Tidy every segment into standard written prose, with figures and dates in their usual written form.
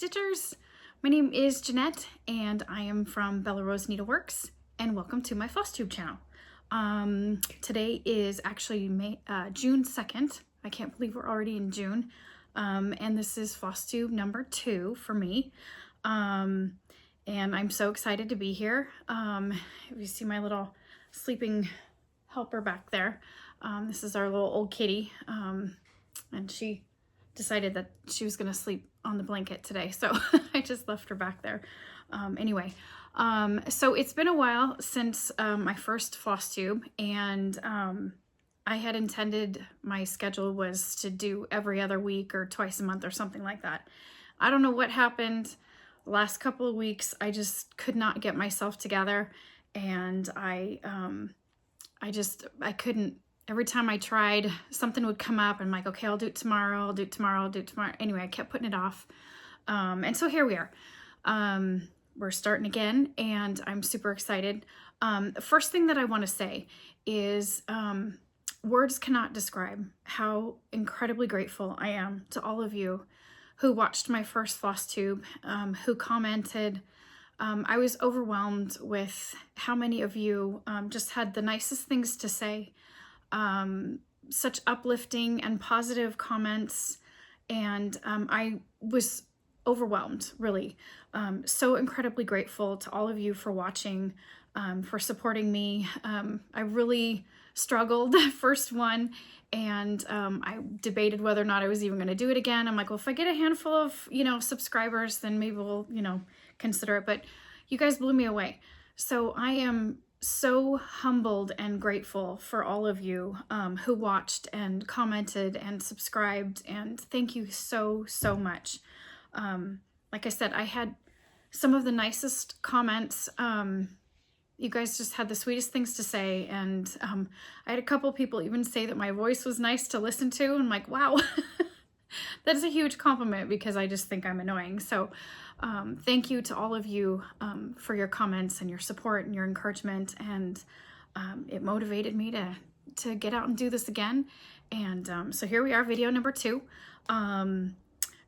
Stitchers. My name is Jeanette and I am from Bella Rose Needleworks, and welcome to my FlossTube channel. Today is actually June 2nd. I can't believe we're already in June. And this is FlossTube number 2 for me. And I'm so excited to be here. If you see my little sleeping helper back there, this is our little old kitty. And she decided that she was going to sleep on the blanket today, so I just left her back there. Anyway, so it's been a while since my first FlossTube, and I had intended my schedule was to do every other week or twice a month or something like that. I don't know what happened the last couple of weeks. I just could not get myself together, and I couldn't. Every time I tried, something would come up and I'm like, okay, I'll do it tomorrow, I'll do it tomorrow, I'll do it tomorrow. Anyway, I kept putting it off. And so here we are. We're starting again and I'm super excited. The first thing that I want to say is words cannot describe how incredibly grateful I am to all of you who watched my first FlossTube, who commented. I was overwhelmed with how many of you just had the nicest things to say. Such uplifting and positive comments, and I was overwhelmed, really. So incredibly grateful to all of you for watching, for supporting me. I really struggled that first one, and I debated whether or not I was even going to do it again. I'm like, well, if I get a handful of, subscribers, then maybe we'll, consider it. But you guys blew me away. So I am so humbled and grateful for all of you who watched and commented and subscribed, and thank you so much. Like I said, I had some of the nicest comments. You guys just had the sweetest things to say, and I had a couple people even say that my voice was nice to listen to. I'm like, wow. That is a huge compliment because I just think I'm annoying. So thank you to all of you for your comments and your support and your encouragement. And it motivated me to get out and do this again. And so here we are, video number 2.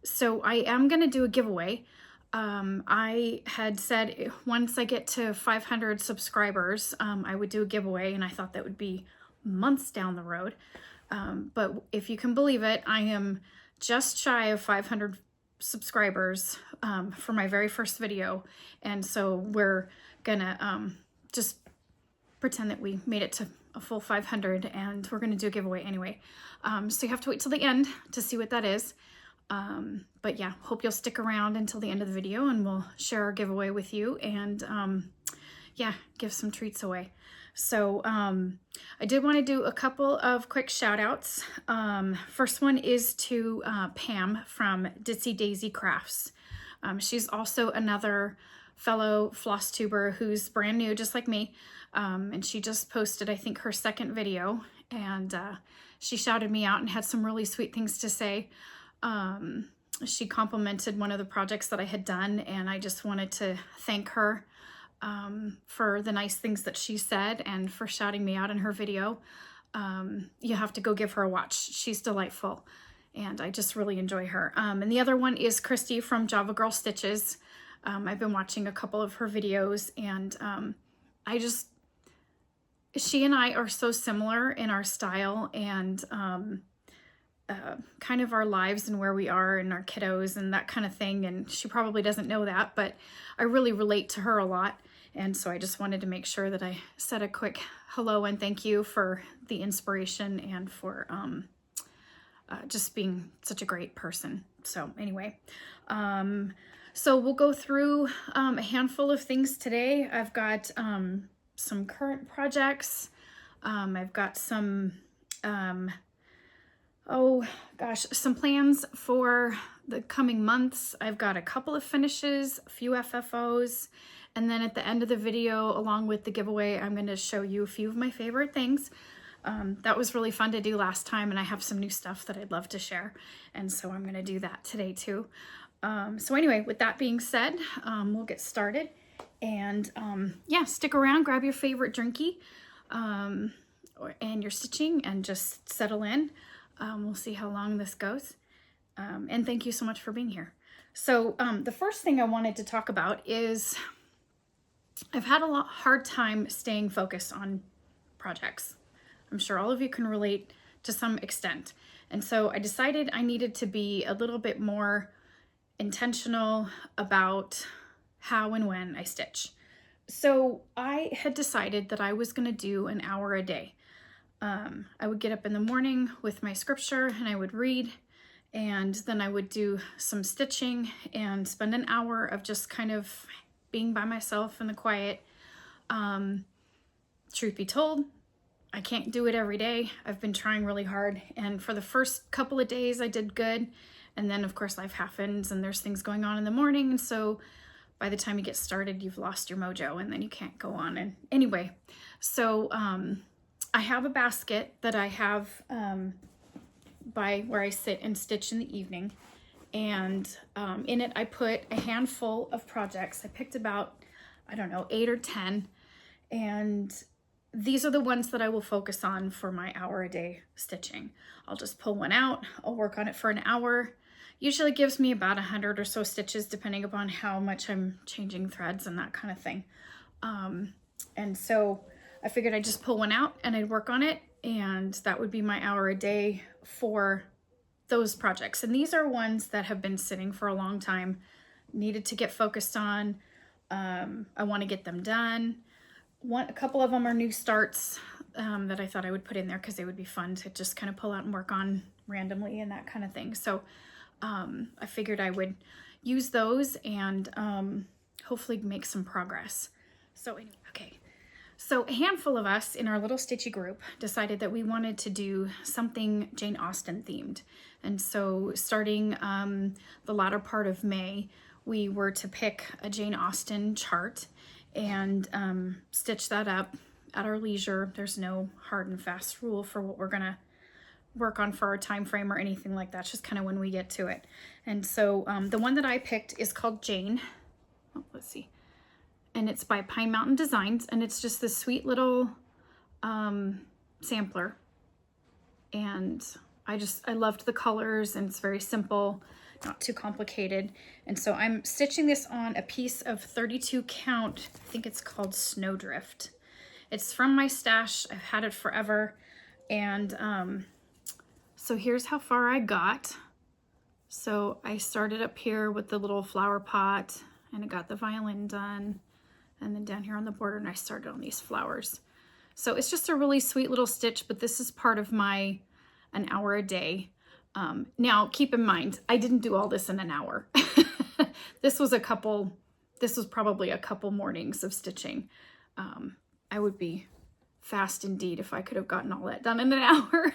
So I am going to do a giveaway. I had said once I get to 500 subscribers, I would do a giveaway, and I thought that would be months down the road. But if you can believe it, I am just shy of 500 subscribers for my very first video, and so we're gonna just pretend that we made it to a full 500, and we're gonna do a giveaway anyway. So you have to wait till the end to see what that is. But yeah, hope you'll stick around until the end of the video, and we'll share our giveaway with you, and yeah, give some treats away. So I did want to do a couple of quick shout outs. First one is to Pam from Ditsy Daisy Crafts. She's also another fellow FlossTuber who's brand new, just like me. And she just posted, I think, her second video, and she shouted me out and had some really sweet things to say. She complimented one of the projects that I had done, and I just wanted to thank her for the nice things that she said and for shouting me out in her video. You have to go give her a watch. She's delightful, and I just really enjoy her. And the other one is Christy from Java Girl Stitches. I've been watching a couple of her videos, and she and I are so similar in our style and kind of our lives and where we are and our kiddos and that kind of thing. And she probably doesn't know that, but I really relate to her a lot. And so I just wanted to make sure that I said a quick hello and thank you for the inspiration and for just being such a great person. So anyway, so we'll go through a handful of things today. I've got some current projects. I've got some, some plans for the coming months. I've got a couple of finishes, a few FFOs, and then at the end of the video, along with the giveaway, I'm going to show you a few of my favorite things. That was really fun to do last time, and I have some new stuff that I'd love to share, and so I'm going to do that today too. So anyway, with that being said, we'll get started, and yeah, stick around, grab your favorite drinky, and your stitching, and just settle in. We'll see how long this goes, and thank you so much for being here. So the first thing I wanted to talk about is I've had a hard time staying focused on projects. I'm sure all of you can relate to some extent. And so I decided I needed to be a little bit more intentional about how and when I stitch. So I had decided that I was going to do an hour a day. I would get up in the morning with my scripture and I would read, and then I would do some stitching and spend an hour of just kind of being by myself in the quiet. Truth be told, I can't do it every day. I've been trying really hard, and for the first couple of days I did good, and then of course life happens and there's things going on in the morning, and so by the time you get started you've lost your mojo and then you can't go on. And anyway, so I have a basket that I have by where I sit and stitch in the evening, and in it I put a handful of projects. I picked about, I don't know, 8 or 10, and these are the ones that I will focus on for my hour a day stitching. I'll just pull one out, I'll work on it for an hour. Usually gives me about 100 or so stitches depending upon how much I'm changing threads and that kind of thing. And so I figured I'd just pull one out and I'd work on it, and that would be my hour a day for those projects. And these are ones that have been sitting for a long time, needed to get focused on. I want to get them done. A couple of them are new starts that I thought I would put in there because they would be fun to just kind of pull out and work on randomly and that kind of thing. So I figured I would use those and hopefully make some progress. So anyway, okay. So a handful of us in our little stitchy group decided that we wanted to do something Jane Austen themed. And so starting the latter part of May, we were to pick a Jane Austen chart and stitch that up at our leisure. There's no hard and fast rule for what we're gonna work on for our time frame or anything like that. It's just kind of when we get to it. And so the one that I picked is called Jane. Oh, let's see. And it's by Pine Mountain Designs, and it's just this sweet little sampler. And I loved the colors, and it's very simple, not too complicated. And so I'm stitching this on a piece of 32 count, I think it's called Snowdrift. It's from my stash, I've had it forever. And so here's how far I got. So I started up here with the little flower pot, and I got the violin done. And then down here on the border, and I started on these flowers. So it's just a really sweet little stitch, but this is part of my an hour a day. Now keep in mind, I didn't do all this in an hour. This was probably a couple mornings of stitching. I would be fast indeed if I could have gotten all that done in an hour.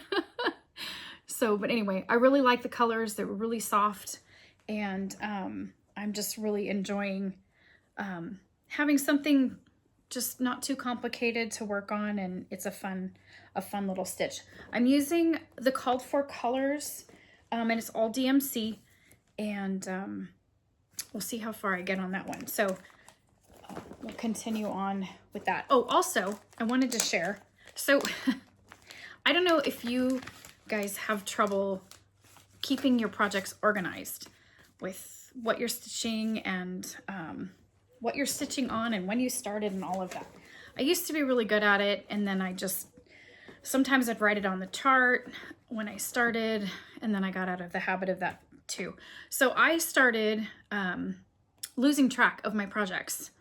So, but anyway, I really like the colors. They were really soft, and I'm just really enjoying having something just not too complicated to work on, and it's a fun little stitch. I'm using the called for colors, and it's all DMC, and we'll see how far I get on that one. So we'll continue on with that. Oh, also, I wanted to share. So I don't know if you guys have trouble keeping your projects organized with what you're stitching and what you're stitching on and when you started and all of that. I used to be really good at it, and then sometimes I'd write it on the chart when I started, and then I got out of the habit of that too. So I started losing track of my projects,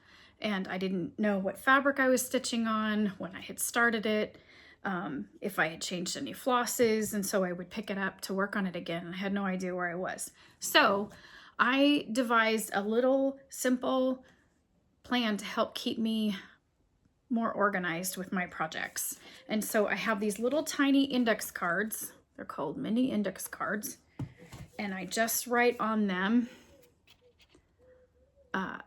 and I didn't know what fabric I was stitching on when I had started it, if I had changed any flosses, and so I would pick it up to work on it again. I had no idea where I was. So I devised a little simple plan to help keep me more organized with my projects. And so I have these little tiny index cards. They're called mini index cards. And I just write on them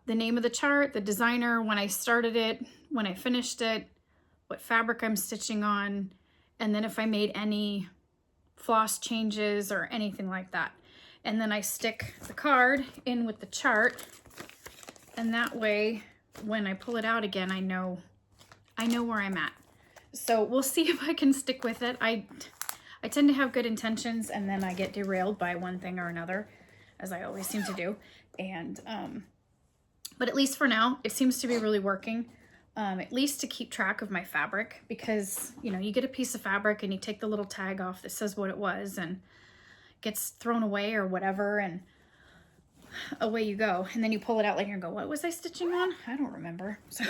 the name of the chart, the designer, when I started it, when I finished it, what fabric I'm stitching on, and then if I made any floss changes or anything like that. And then I stick the card in with the chart, and that way when I pull it out again, I know where I'm at. So we'll see if I can stick with it. I tend to have good intentions, and then I get derailed by one thing or another. as I always seem to do. And, but at least for now, it seems to be really working. At least to keep track of my fabric, because, you know, you get a piece of fabric and you take the little tag off that says what it was and it gets thrown away or whatever, and away you go. And then you pull it out later and go, what was I stitching on? I don't remember. So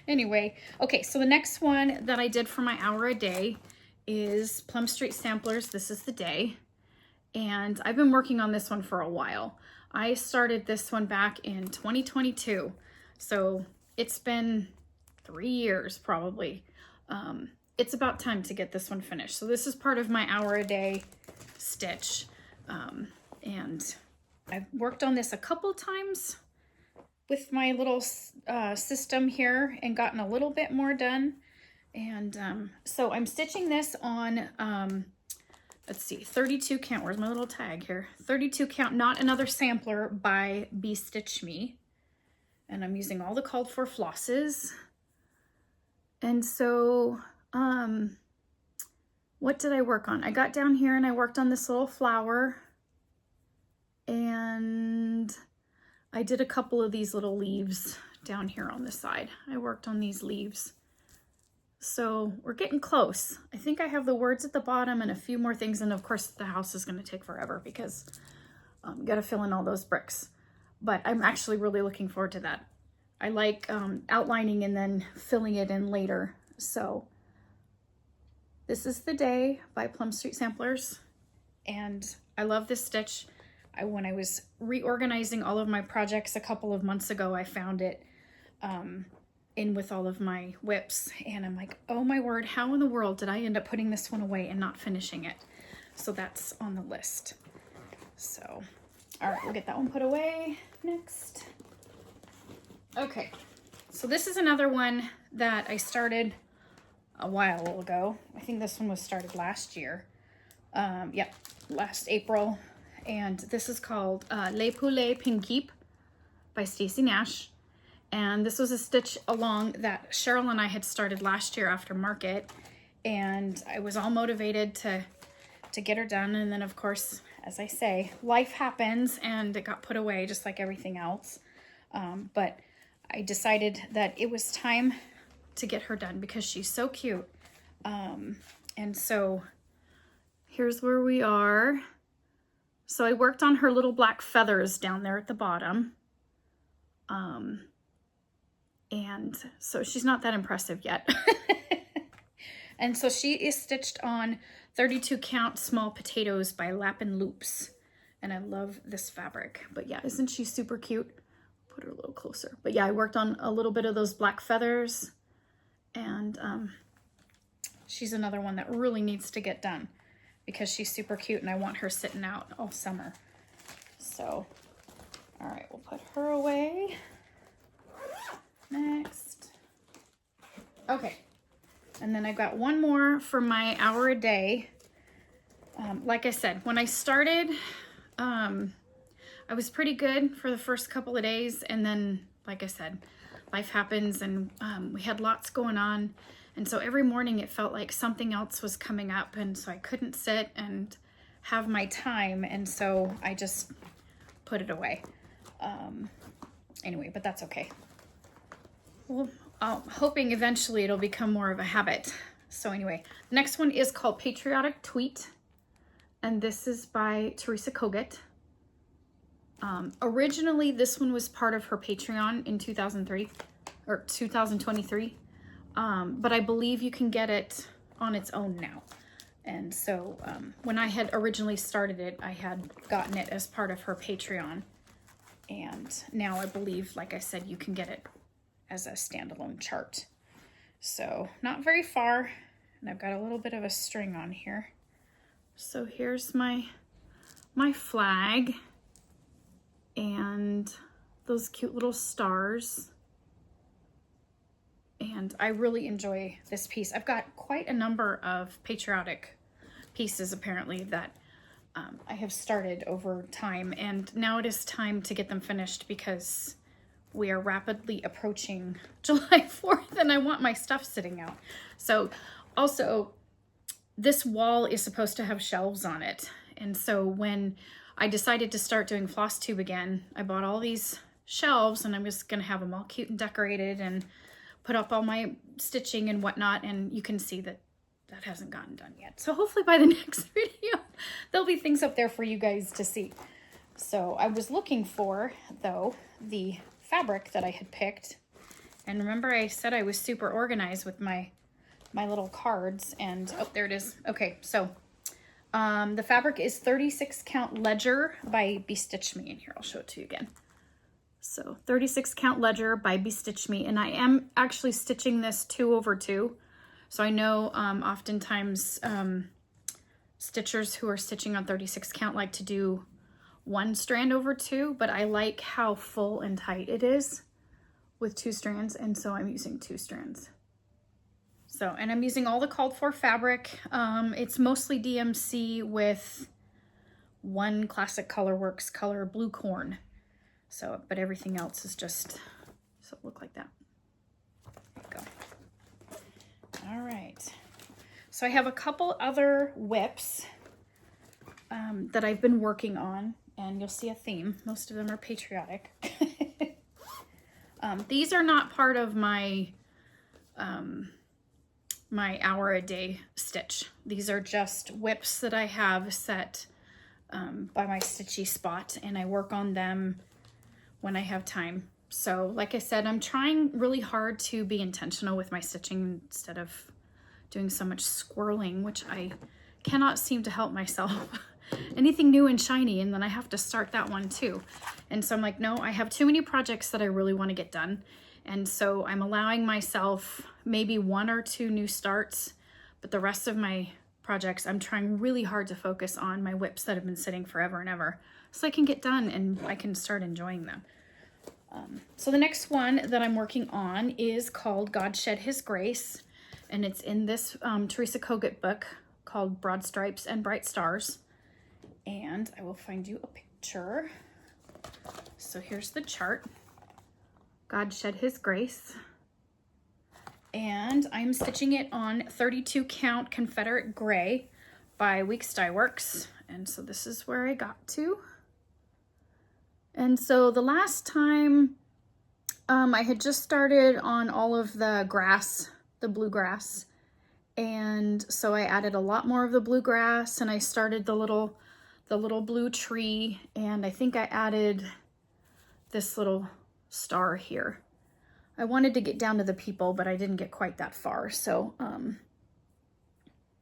anyway, okay, so the next one that I did for my hour a day is Plum Street Samplers. This is the day. And I've been working on this one for a while. I started this one back in 2022. So it's been 3 years probably. It's about time to get this one finished. So this is part of my hour a day stitch. And I've worked on this a couple times with my little system here and gotten a little bit more done. And so I'm stitching this on, let's see, 32 count. Where's my little tag here? 32 count, Not Another Sampler by Bee Stitch Me. And I'm using all the called for flosses. And so, what did I work on? I got down here and I worked on this little flower. And I did a couple of these little leaves down here on the side. I worked on these leaves. So we're getting close. I think I have the words at the bottom and a few more things. And of course the house is going to take forever because you got to fill in all those bricks. But I'm actually really looking forward to that. I like outlining and then filling it in later. So this is the day by Plum Street Samplers. And I love this stitch. When I was reorganizing all of my projects a couple of months ago, I found it in with all of my whips. And I'm like, oh my word, how in the world did I end up putting this one away and not finishing it? So that's on the list. So, all right, we'll get that one put away next. Okay, so this is another one that I started a while ago. I think this one was started last year. Yep, last April. And this is called Les Poulets Pinkeep by Stacey Nash. And this was a stitch along that Cheryl and I had started last year after market. And I was all motivated to get her done. And then of course, as I say, life happens and it got put away just like everything else. But I decided that it was time to get her done because she's so cute. And so here's where we are. So I worked on her little black feathers down there at the bottom. And so she's not that impressive yet. And so she is stitched on 32 count Small Potatoes by Lappin' Loops. And I love this fabric. But yeah, isn't she super cute? Put her a little closer. But yeah, I worked on a little bit of those black feathers. And she's another one that really needs to get done because she's super cute and I want her sitting out all summer. So, all right, we'll put her away. Next. Okay. And then I've got one more for my hour a day. Like I said, when I started, I was pretty good for the first couple of days. And then, like I said, life happens and we had lots going on. And so every morning it felt like something else was coming up. And so I couldn't sit and have my time. And so I just put it away. Anyway, but that's okay. Well, I'm hoping eventually it'll become more of a habit. So anyway, the next one is called Patriotic Tweet. And this is by Teresa Kogut. Originally, this one was part of her Patreon in 2023. But I believe you can get it on its own now. And so when I had originally started it, I had gotten it as part of her Patreon. And now I believe, like I said, you can get it as a standalone chart. So not very far. And I've got a little bit of a string on here. So here's my flag and those cute little stars. And I really enjoy this piece. I've got quite a number of patriotic pieces apparently that I have started over time, and now it is time to get them finished because we are rapidly approaching July 4th and I want my stuff sitting out. So also this wall is supposed to have shelves on it, And so when I decided to start doing floss tube again, I bought all these shelves, and I'm just gonna have them all cute and decorated and put up all my stitching and whatnot. And you can see that that hasn't gotten done yet. So hopefully by the next video, there'll be things up there for you guys to see. So I was looking for, though, the fabric that I had picked. And remember I said I was super organized with my little cards, and oh, there it is. Okay, so the fabric is 36 count Ledger by Bestitch Me, and here I'll show it to you again. So 36 count Ledger by Bestitch Me, and I am actually stitching this 2/2. So I know oftentimes stitchers who are stitching on 36 count like to do 1 strand over 2, but I like how full and tight it is with 2 strands, and so I'm using 2 strands. So, and I'm using all the called for fabric. It's mostly DMC with 1 Classic Colorworks color Blue Corn. So, but everything else is just, so it look like that. There you go. All right. So I have a couple other whips that I've been working on, and you'll see a theme. Most of them are patriotic. These are not part of my my hour a day stitch. These are just whips that I have set by my stitchy spot, and I work on them when I have time. So like I said, I'm trying really hard to be intentional with my stitching instead of doing so much swirling, which I cannot seem to help myself. Anything new and shiny, and then I have to start that one too. And so I'm like, no, I have too many projects that I really want to get done. And so I'm allowing myself maybe 1 or 2 new starts, but the rest of my projects, I'm trying really hard to focus on my whips that have been sitting forever and ever, so I can get done and I can start enjoying them. So the next one that I'm working on is called God Shed His Grace, and it's in this Teresa Kogut book called Broad Stripes and Bright Stars. And I will find you a picture. So here's the chart. God Shed His Grace. And I'm stitching it on 32 count Confederate Gray by Weeks Dye Works. And so this is where I got to. And so the last time I had just started on all of the grass, the bluegrass. And so I added a lot more of the bluegrass, and I started the little blue tree, and I think I added this little star here. I wanted to get down to the people, but I didn't get quite that far. So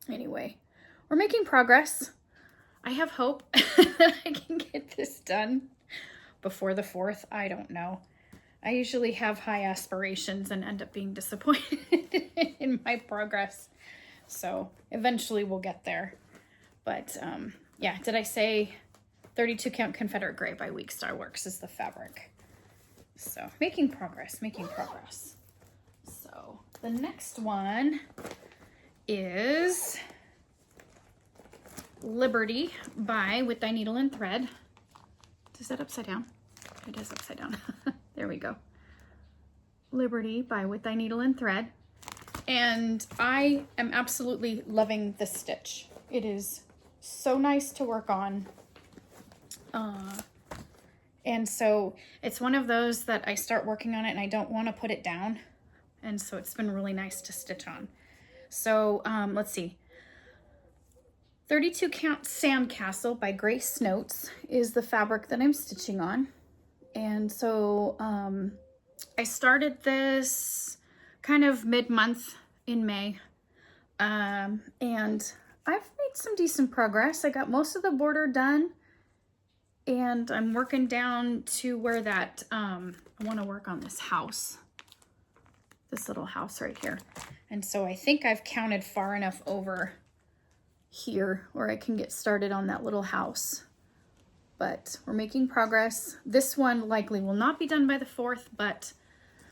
anyway, we're making progress. I have hope that I can get this done before the 4th. I don't know. I usually have high aspirations and end up being disappointed in my progress. So eventually we'll get there. But yeah, did I say 32 count Confederate Gray by Weeks Dye Works is the fabric. So making progress, making progress. So the next one is Liberty by With Thy Needle and Thread. Is that upside down? It is upside down. There we go. Liberty by With Thy Needle and Thread. And I am absolutely loving this stitch. It is so nice to work on. And so it's one of those that I start working on it and I don't want to put it down. And so it's been really nice to stitch on. So let's see. 32 count Sandcastle by Grace Notes is the fabric that I'm stitching on. And so I started this kind of mid-month in May. And I've made some decent progress. I got most of the border done. And I'm working down to where that, I want to work on this house. This little house right here. And so I think I've counted far enough over here where I can get started on that little house. But we're making progress. This one likely will not be done by the 4th, but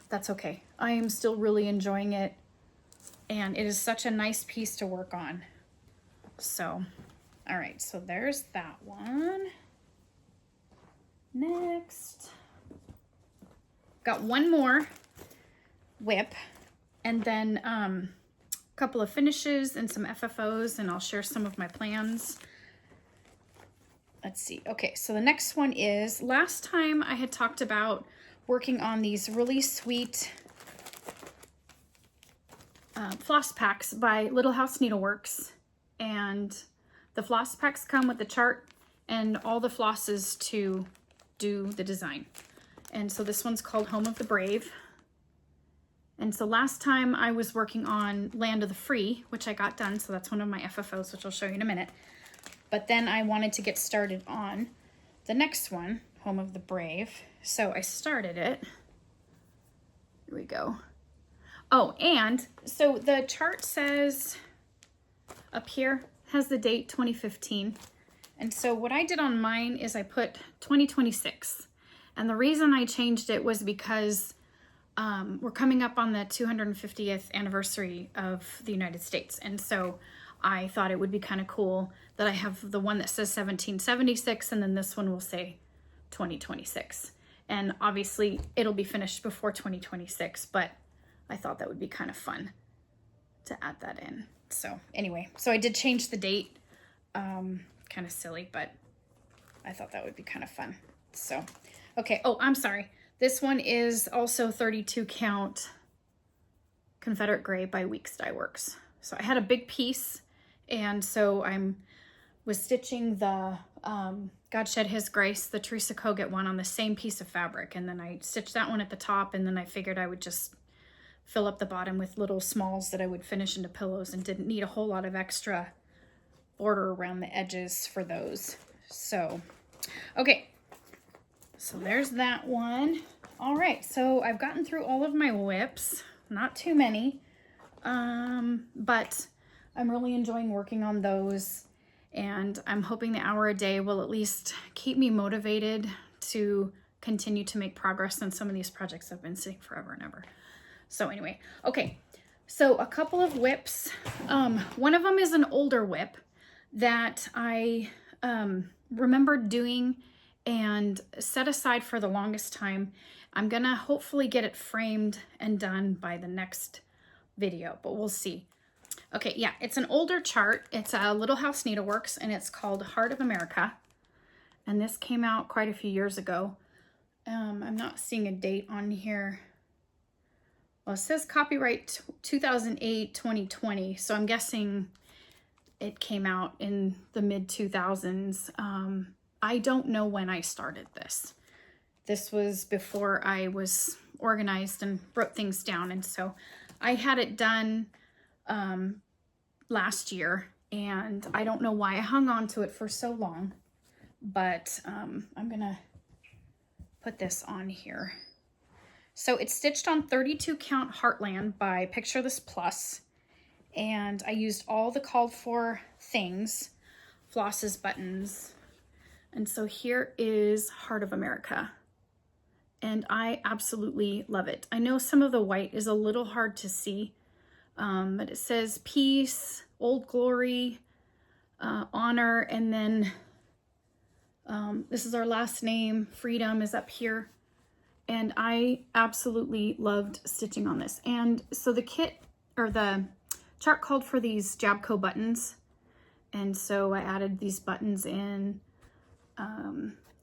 that's okay. I am still really enjoying it. And it is such a nice piece to work on. So, all right, so there's that one. Next, got one more whip, and then a couple of finishes and some FFOs, and I'll share some of my plans. let's see. Okay, so the next one is, last time I had talked about working on these really sweet floss packs by Little House Needleworks. And the floss packs come with the chart and all the flosses to do the design. And so this one's called Home of the Brave. And so last time I was working on Land of the Free, which I got done. So that's one of my FFOs, which I'll show you in a minute. But then I wanted to get started on the next one, Home of the Brave. So I started it. Here we go. Oh, and so the chart says up here has the date 2015. And so what I did on mine is I put 2026. And the reason I changed it was because we're coming up on the 250th anniversary of the United States. And so I thought it would be kind of cool that I have the one that says 1776 and then this one will say 2026. And obviously it'll be finished before 2026, but I thought that would be kind of fun to add that in. So anyway, so I did change the date. Kind of silly, but I thought that would be kind of fun. So, okay. Oh, I'm sorry. This one is also 32 count Confederate Gray by Weeks Dye Works. So I had a big piece, and so was stitching the God Shed His Grace, the Teresa Kogut one, on the same piece of fabric, and then I stitched that one at the top, and then I figured I would just fill up the bottom with little smalls that I would finish into pillows, and didn't need a whole lot of extra border around the edges for those. So, okay. So there's that one. All right, so I've gotten through all of my whips, not too many, but I'm really enjoying working on those, and I'm hoping the hour a day will at least keep me motivated to continue to make progress on some of these projects I've been sitting forever and ever. So anyway, okay, so a couple of whips. One of them is an older whip that I remembered doing and set aside for the longest time. I'm gonna hopefully get it framed and done by the next video, but we'll see. Okay, yeah, it's an older chart. It's a Little House Needleworks, and it's called Heart of America. And this came out quite a few years ago. I'm not seeing a date on here. Well, it says copyright 2008-2020, so I'm guessing it came out in the mid-2000s. I don't know when I started this. This was before I was organized and wrote things down, and so I had it done last year, and I don't know why I hung on to it for so long, but I'm gonna put this on here. So it's stitched on 32 count Heartland by Picture This Plus, and I used all the called for things, flosses, buttons, and so here is Heart of America, and I absolutely love it. I know some of the white is a little hard to see, but it says peace, old glory, honor, and then this is our last name, freedom is up here. And I absolutely loved stitching on this. And so the kit, or the chart, called for these Jabco buttons. And so I added these buttons in.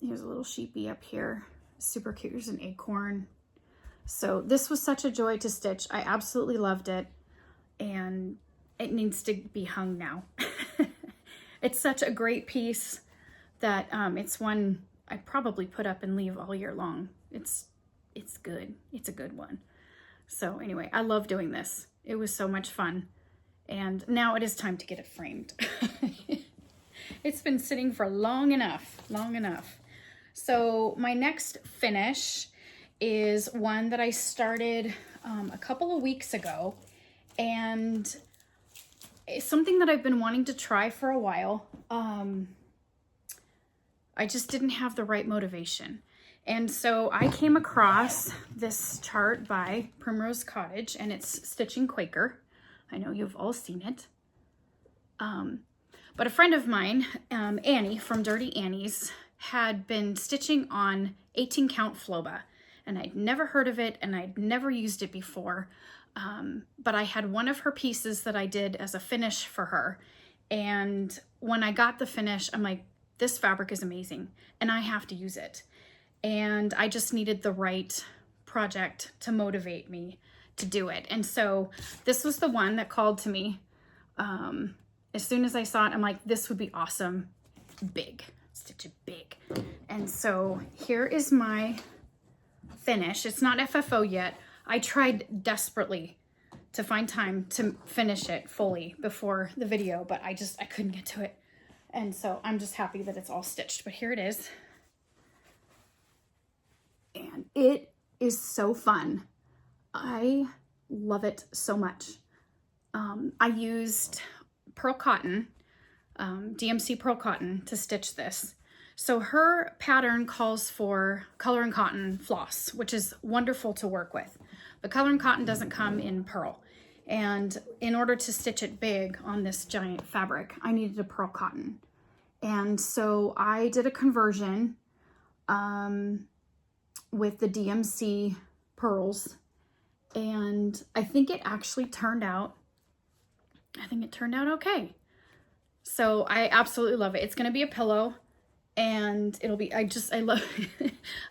Here's a little sheepy up here. Super cute. Here's an acorn. So this was such a joy to stitch. I absolutely loved it. And it needs to be hung now. It's such a great piece that it's one I probably put up and leave all year long. It's good. It's a good one. So anyway, I love doing this. It was so much fun. And now it is time to get it framed. It's been sitting for long enough. So my next finish is one that I started a couple of weeks ago. And it's something that I've been wanting to try for a while. I just didn't have the right motivation. And so I came across this chart by Primrose Cottage, and it's Stitching Quaker. I know you've all seen it. But a friend of mine, Annie from Dirty Annie's, had been stitching on 18 count Floba, and I'd never heard of it and I'd never used it before. But I had one of her pieces that I did as a finish for her. And when I got the finish, I'm like, this fabric is amazing and I have to use it. And I just needed the right project to motivate me to do it. And so this was the one that called to me. As soon as I saw it, I'm like, this would be awesome. Big, stitch it big. And so here is my finish. It's not FFO yet. I tried desperately to find time to finish it fully before the video, but I couldn't get to it. And so I'm just happy that it's all stitched, but here it is. And it is so fun. I love it so much. I used pearl cotton, DMC pearl cotton to stitch this. So her pattern calls for color and cotton floss, which is wonderful to work with. But color and cotton doesn't come in pearl. And in order to stitch it big on this giant fabric, I needed a pearl cotton. And so I did a conversion with the DMC pearls. And I think it actually turned out, okay. So I absolutely love it. It's going to be a pillow and it'll be, I love,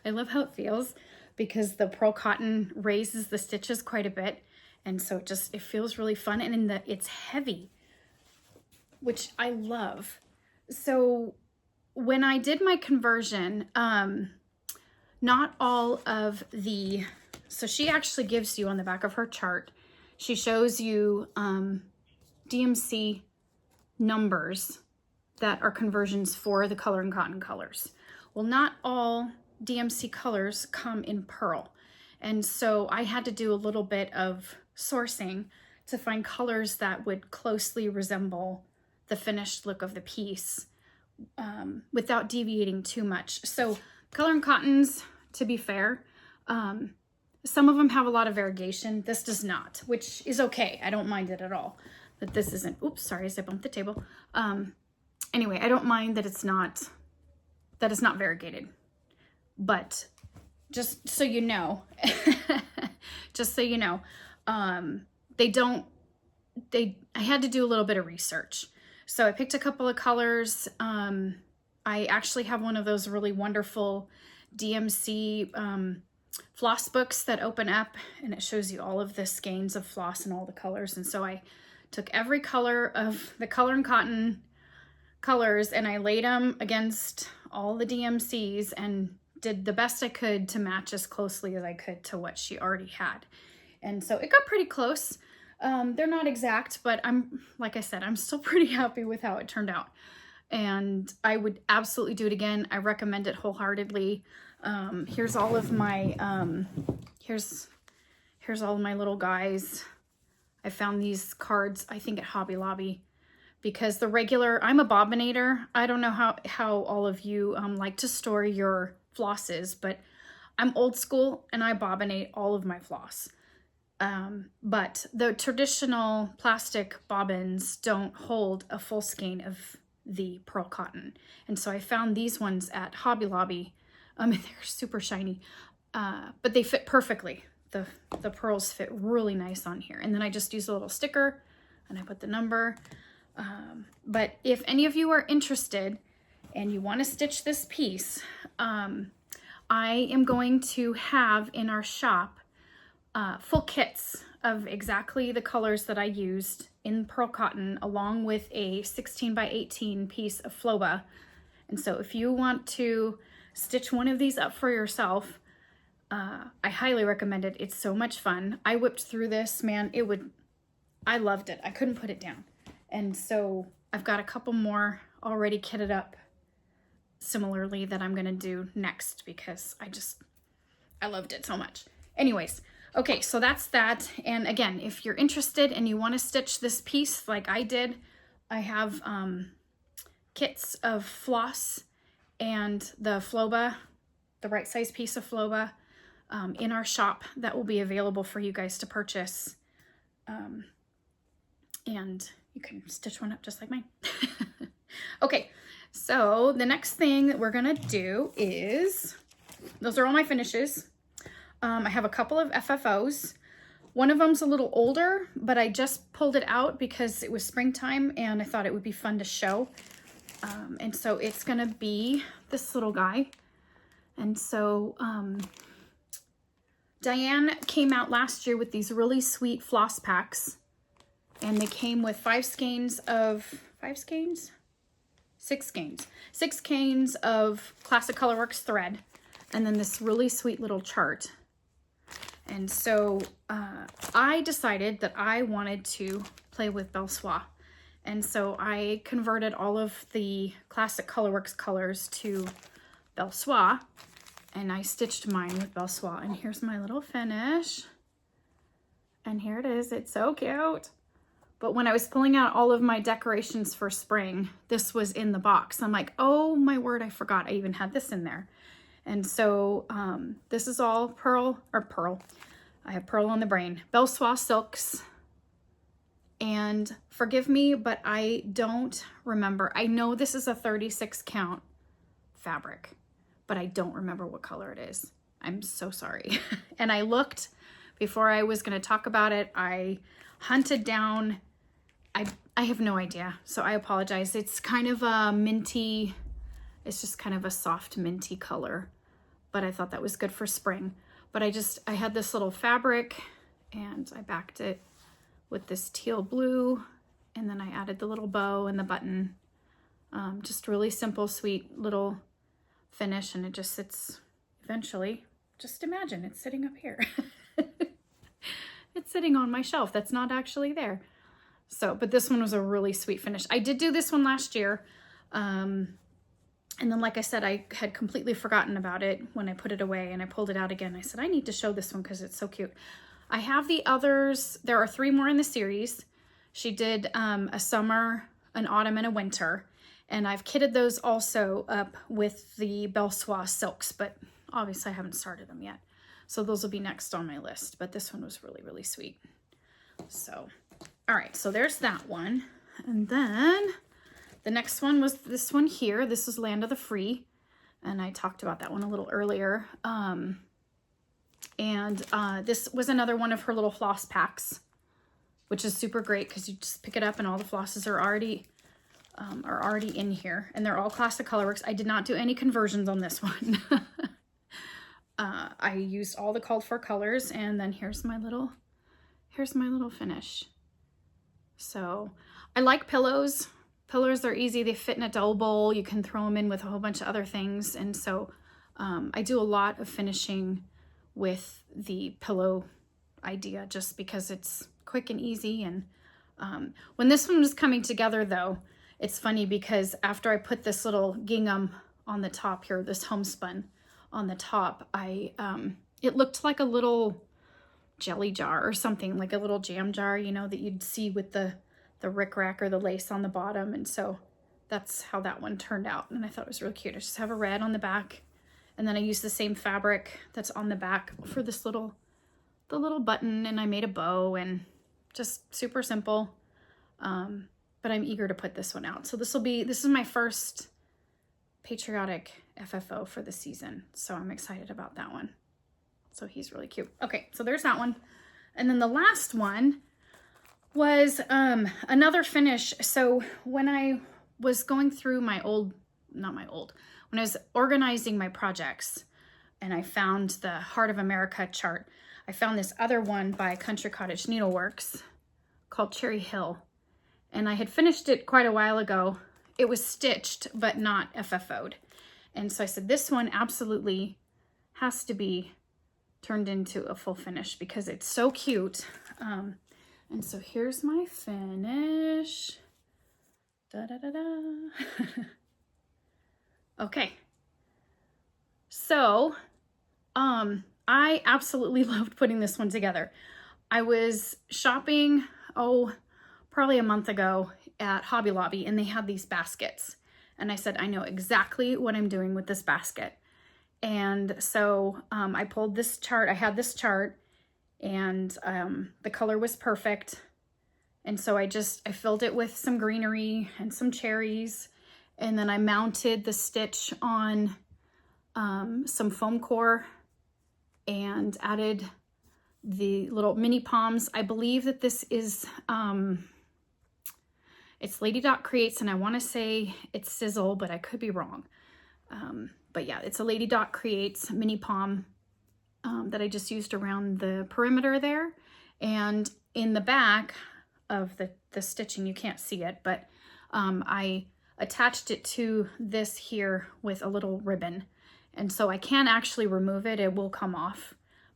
I love how it feels because the pearl cotton raises the stitches quite a bit. And so it feels really fun. And it's heavy, which I love. So when I did my conversion, not all of so she actually gives you on the back of her chart, she shows you DMC numbers that are conversions for the color and cotton colors. Well, not all DMC colors come in pearl. And so I had to do a little bit of sourcing to find colors that would closely resemble the finished look of the piece without deviating too much. So color and cottons, to be fair, some of them have a lot of variegation. This does not, which is okay. I don't mind it at all. But this isn't, oops, sorry, as I bumped the table. Anyway, I don't mind that it's not variegated. But just so you know, I had to do a little bit of research. So I picked a couple of colors. I actually have one of those really wonderful DMC floss books that open up and it shows you all of the skeins of floss and all the colors. And so I took every color of the color and cotton colors and I laid them against all the DMCs and did the best I could to match as closely as I could to what she already had. And so it got pretty close. They're not exact, but like I said, I'm still pretty happy with how it turned out. And I would absolutely do it again. I recommend it wholeheartedly. Here's all of my, here's all of my little guys. I found these cards, I think at Hobby Lobby, because I'm a bobbinator. I don't know how all of you like to store your flosses, but I'm old school and I bobbinate all of my floss. But the traditional plastic bobbins don't hold a full skein of the pearl cotton. And so I found these ones at Hobby Lobby. They're super shiny, but they fit perfectly. The pearls fit really nice on here. And then I just use a little sticker and I put the number. But if any of you are interested and you want to stitch this piece, I am going to have in our shop full kits of exactly the colors that I used in pearl cotton, along with a 16 by 18 piece of Floba. And so if you want to stitch one of these up for yourself, I highly recommend it. It's so much fun. I whipped through this, man. I loved it. I couldn't put it down. And so I've got a couple more already kitted up similarly that I'm gonna do next because I loved it so much. Anyways, okay, so that's that. And again, if you're interested and you want to stitch this piece like I did, I have kits of floss and the Floba, the right size piece of Floba in our shop that will be available for you guys to purchase. And you can stitch one up just like mine. Okay, so the next thing that we're gonna do is, those are all my finishes. I have a couple of FFOs. One of them's a little older, but I just pulled it out because it was springtime and I thought it would be fun to show. And so it's gonna be this little guy. And so Diane came out last year with these really sweet floss packs, and they came with 6 skeins of Classic Colorworks thread, and then this really sweet little chart. And so I decided that I wanted to play with Belle Soie. And so I converted all of the Classic Colorworks colors to Belle Soie, and I stitched mine with Belle Soie. And here's my little finish. And here it is. It's so cute. But when I was pulling out all of my decorations for spring, this was in the box. I'm like, oh my word, I forgot I even had this in there. And so this is all pearl. I have pearl on the brain. Belle Soie silks. And forgive me, but I don't remember. I know this is a 36 count fabric, but I don't remember what color it is. I'm so sorry. And I looked before I was going to talk about it. I hunted down, I have no idea. So I apologize. It's kind of a minty, it's just kind of a soft minty color, but I thought that was good for spring. But I had this little fabric and I backed it with this teal blue, and then I added the little bow and the button. Just really simple, sweet little finish, and it just sits eventually. Just imagine it's sitting up here. It's sitting on my shelf. That's not actually there. So, but this one was a really sweet finish. I did do this one last year. And then, like I said, I had completely forgotten about it when I put it away, and I pulled it out again. I said, I need to show this one because it's so cute. I have the others. There are 3 more in the series. She did a summer, an autumn, and a winter. And I've kitted those also up with the Belle Soie silks, but obviously I haven't started them yet. So those will be next on my list. But this one was really, really sweet. So, all right. So there's that one. And then the next one was this one here. This is Land of the Free. And I talked about that one a little earlier. This was another one of her little floss packs, which is super great because you just pick it up and all the flosses are already in here, and they're all Classic Colorworks. I did not do any conversions on this one. I used all the called for colors, and then here's my little finish. So I like pillows. Pillows are easy. They fit in a dough bowl. You can throw them in with a whole bunch of other things. And so I do a lot of finishing with the pillow idea just because it's quick and easy. And when this one was coming together though, it's funny because after I put this little gingham on the top here, this homespun on the top, it looked like a little jelly jar or something, like a little jam jar, you know, that you'd see with the rickrack or the lace on the bottom. And so that's how that one turned out. And I thought it was really cute. I just have a red on the back. And then I used the same fabric that's on the back for this the little button, and I made a bow, and just super simple. But I'm eager to put this one out. So this is my first patriotic FFO for the season. So I'm excited about that one. So he's really cute. Okay, so there's that one. And then the last one was another finish. So when I was going through when I was organizing my projects and I found the Heart of America chart, I found this other one by Country Cottage Needleworks called Cherry Hill. And I had finished it quite a while ago. It was stitched, but not FFO'd. And so I said, this one absolutely has to be turned into a full finish because it's so cute. And so here's my finish. Da, da, da, da. Okay. So, I absolutely loved putting this one together. I was shopping, probably a month ago at Hobby Lobby, and they had these baskets. And I said, I know exactly what I'm doing with this basket. And so I pulled this chart. I had this chart, and the color was perfect. And so I filled it with some greenery and some cherries. And then I mounted the stitch on some foam core and added the little mini poms. I believe that this is, It's Lady Dot Creates, and I want to say it's Sizzle, but I could be wrong. But yeah, it's a Lady Dot Creates mini pom that I just used around the perimeter there. And in the back of the stitching, you can't see it, but I attached it to this here with a little ribbon. And so I can actually remove it. It will come off.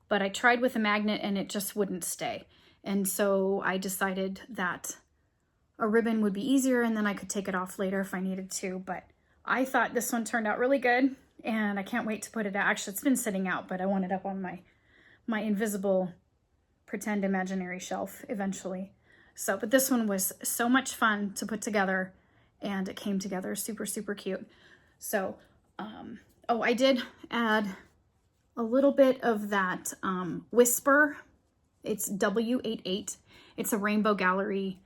But I tried with a magnet and it just wouldn't stay. And so I decided that a ribbon would be easier and then I could take it off later if I needed to. But I thought this one turned out really good and I can't wait to put it out. Actually, it's been sitting out, but I want it up on my invisible pretend imaginary shelf eventually. So, but this one was so much fun to put together and it came together super, super cute. So, oh, I did add a little bit of that Whisper. It's W88. It's a Rainbow Gallery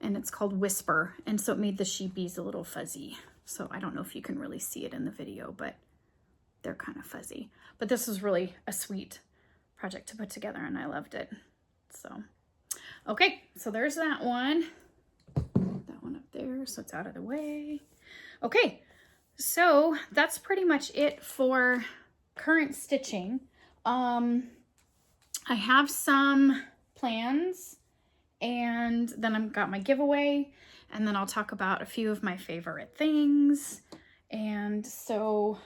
and it's called Whisper. And so it made the sheepies a little fuzzy. So I don't know if you can really see it in the video, but they're kind of fuzzy. But this was really a sweet project to put together and I loved it. So, okay, so there's that one. That one up there, so it's out of the way. Okay, so that's pretty much it for current stitching. I have some plans and then I've got my giveaway and then I'll talk about a few of my favorite things. And so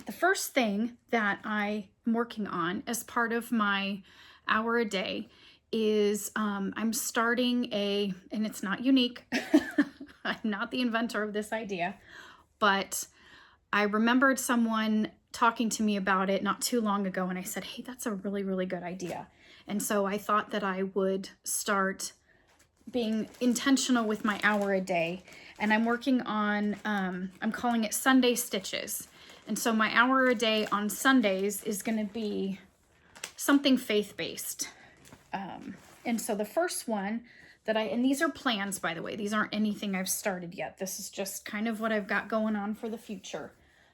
the first thing that I am working on as part of my hour a day is I'm starting and it's not unique. I'm not the inventor of this idea, but I remembered someone talking to me about it not too long ago and I said, hey, that's a really, really good idea. And so I thought that I would start being intentional with my hour a day. And I'm working on, I'm calling it Sunday Stitches. And so my hour a day on Sundays is going to be something faith-based. And so the first one that and these are plans, by the way, these aren't anything I've started yet. This is just kind of what I've got going on for the future.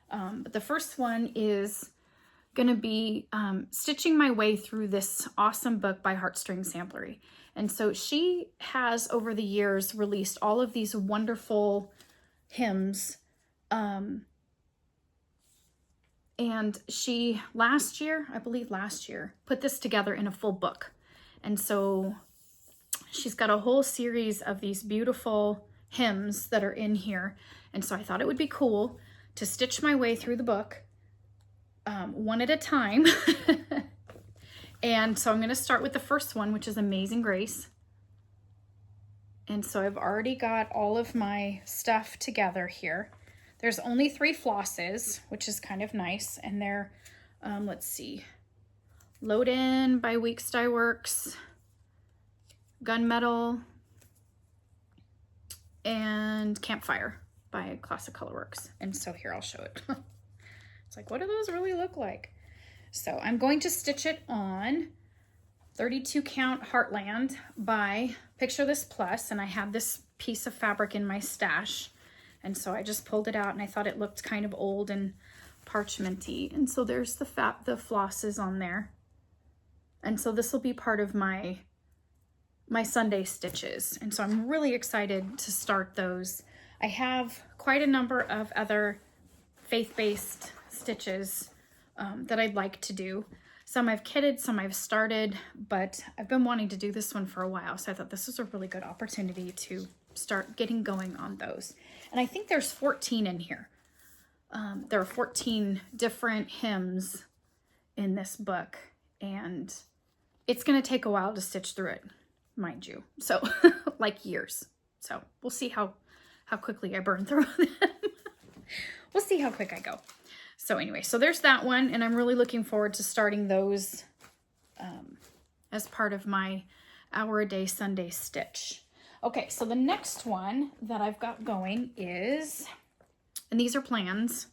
But the first one is going to be stitching my way through this awesome book by Heartstring Samplery. And so she has over the years released all of these wonderful hymns. And she I believe last year, put this together in a full book. And so she's got a whole series of these beautiful hymns that are in here. And so I thought it would be cool to stitch my way through the book one at a time. And so I'm going to start with the first one, which is Amazing Grace. And so I've already got all of my stuff together here. There's only 3 flosses, which is kind of nice. And they're, let's see, Load In by Weeks Dye Works, Gunmetal, and Campfire by Classic Colorworks. And so here, I'll show it. It's like, what do those really look like? So I'm going to stitch it on 32 count Heartland by Picture This Plus, and I have this piece of fabric in my stash. And so I just pulled it out and I thought it looked kind of old and parchmenty. And so there's the flosses on there. And so this will be part of my Sunday stitches. And so I'm really excited to start those. I have quite a number of other faith-based stitches that I'd like to do. Some I've kitted, some I've started, but I've been wanting to do this one for a while. So I thought this was a really good opportunity to start getting going on those. And I think there's 14 in here. There are 14 different hymns in this book, and it's going to take a while to stitch through it, mind you. So like years. So we'll see how quickly I burn through them. We'll see how quick I go. So anyway, so there's that one, and I'm really looking forward to starting those as part of my hour a day Sunday stitch. Okay, so the next one that I've got going is, and these are plans.